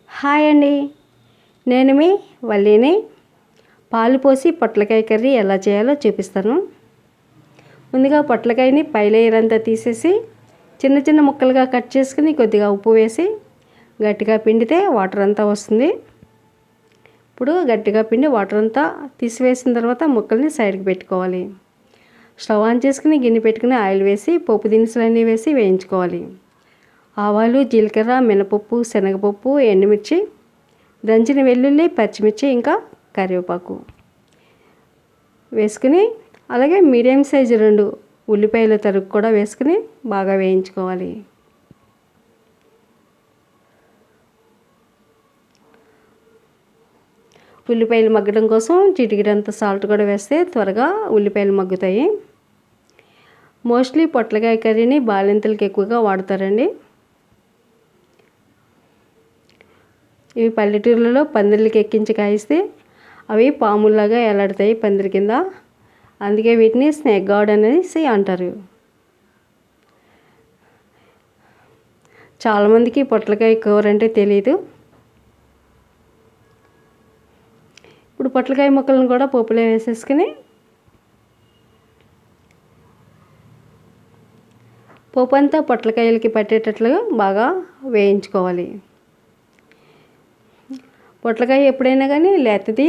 Hi అండి, నేను మీ వల్లిని. పాలు పోసి పొట్లకాయ కర్రీ ఎలా చేయాలో చూపిస్తాను. ముందుగా పొట్లకాయని పై లేయర్ అంతా తీసేసి చిన్న చిన్న ముక్కలుగా కట్ చేసుకుని కొద్దిగా ఉప్పు వేసి గట్టిగా పిండితే వాటర్ అంతా వస్తుంది. ఇప్పుడు గట్టిగా పిండి వాటర్ అంతా తీసివేసిన తర్వాత ముక్కల్ని సైడ్కి పెట్టుకోవాలి. స్టవ్ ఆన్ చేసుకుని గిన్నె పెట్టుకుని ఆయిల్ వేసి పోపు దినుసులన్నీ వేసి వేయించుకోవాలి. ఆవాలు, జీలకర్ర, మినపప్పు, శనగపప్పు, ఎండుమిర్చి, దంచిన వెల్లుల్లి, పచ్చిమిర్చి, ఇంకా కరివేపాకు వేసుకుని అలాగే మీడియం సైజు 2 ఉల్లిపాయల తరుగు కూడా వేసుకుని బాగా వేయించుకోవాలి. ఉల్లిపాయలు మగ్గడం కోసం చిటికెడంత సాల్ట్ కూడా వేస్తే త్వరగా ఉల్లిపాయలు మగ్గుతాయి. మోస్ట్లీ పొట్లకాయ కర్రీని బాలింతలకు ఎక్కువగా వాడతారండి. ఇవి పల్లెటూర్లలో పందిర్లకి ఎక్కించి కాయిస్తే అవి పాముల్లాగా ఎలాడతాయి పందిరి కింద. అందుకే వీటిని స్నేక్ గార్డ్ అనేసి అంటారు. చాలామందికి పొట్లకాయ కూర అంటే తెలియదు. ఇప్పుడు పొట్లకాయ ముక్కలను కూడా పోపులో వేసేసుకుని పోపు అంతా పొట్లకాయలకి పట్టేటట్లుగా బాగా వేయించుకోవాలి. పొట్లకాయ ఎప్పుడైనా కానీ లేతది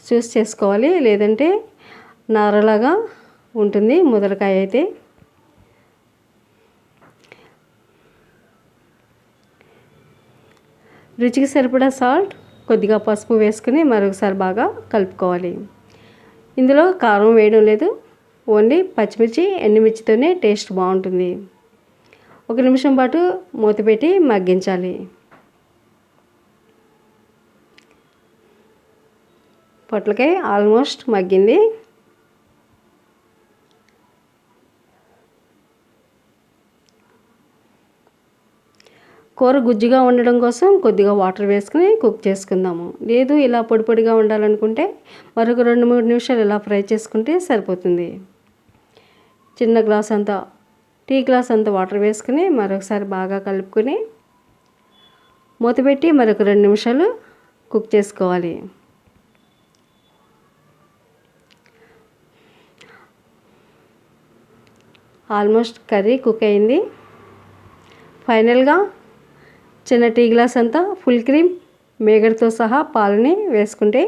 చూసి చేసుకోవాలి, లేదంటే నారలాగా ఉంటుంది ముదరకాయ అయితే. రుచికి సరిపడా సాల్ట్, కొద్దిగా పసుపు వేసుకుని మరొకసారి బాగా కలుపుకోవాలి. ఇందులో కారం వేయడం లేదు, ఓన్లీ పచ్చిమిర్చి, ఎండుమిర్చితోనే టేస్ట్ బాగుంటుంది. 1 నిమిషం పాటు మూత పెట్టి మగ్గించాలి. పొట్లకాయ ఆల్మోస్ట్ మగ్గింది. కూర గుజ్జుగా ఉండడం కోసం కొద్దిగా వాటర్ వేసుకుని కుక్ చేసుకుందాము. లేదు ఇలా పొడి పొడిగా ఉండాలనుకుంటే మరొక 2-3 నిమిషాలు ఇలా ఫ్రై చేసుకుంటే సరిపోతుంది. చిన్న గ్లాస్ అంతా, టీ గ్లాస్ అంతా వాటర్ వేసుకుని మరొకసారి బాగా కలుపుకొని మూత పెట్టి మరొక 2 నిమిషాలు కుక్ చేసుకోవాలి. ఆల్మోస్ట్ కర్రీ కుక్ అయింది. ఫైనల్గా చిన్న టీ గ్లాస్ అంతా ఫుల్ క్రీమ్ మేగడతో సహా పాలని వేసుకుంటే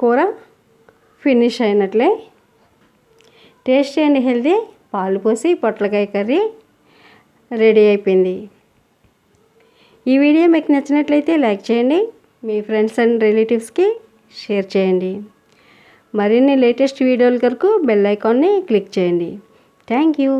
కూర ఫినిష్ అయినట్లే. టేస్టీ అండ్ హెల్తీ పాలు పోసి పొట్లకాయ కర్రీ రెడీ అయిపోయింది. ఈ వీడియో మీకు నచ్చినట్లయితే లైక్ చేయండి, మీ ఫ్రెండ్స్ అండ్ రిలేటివ్స్కి షేర్ చేయండి. మరిన్ని లేటెస్ట్ వీడియోల కొరకు బెల్ ఐకాన్ని క్లిక్ చేయండి. Thank you.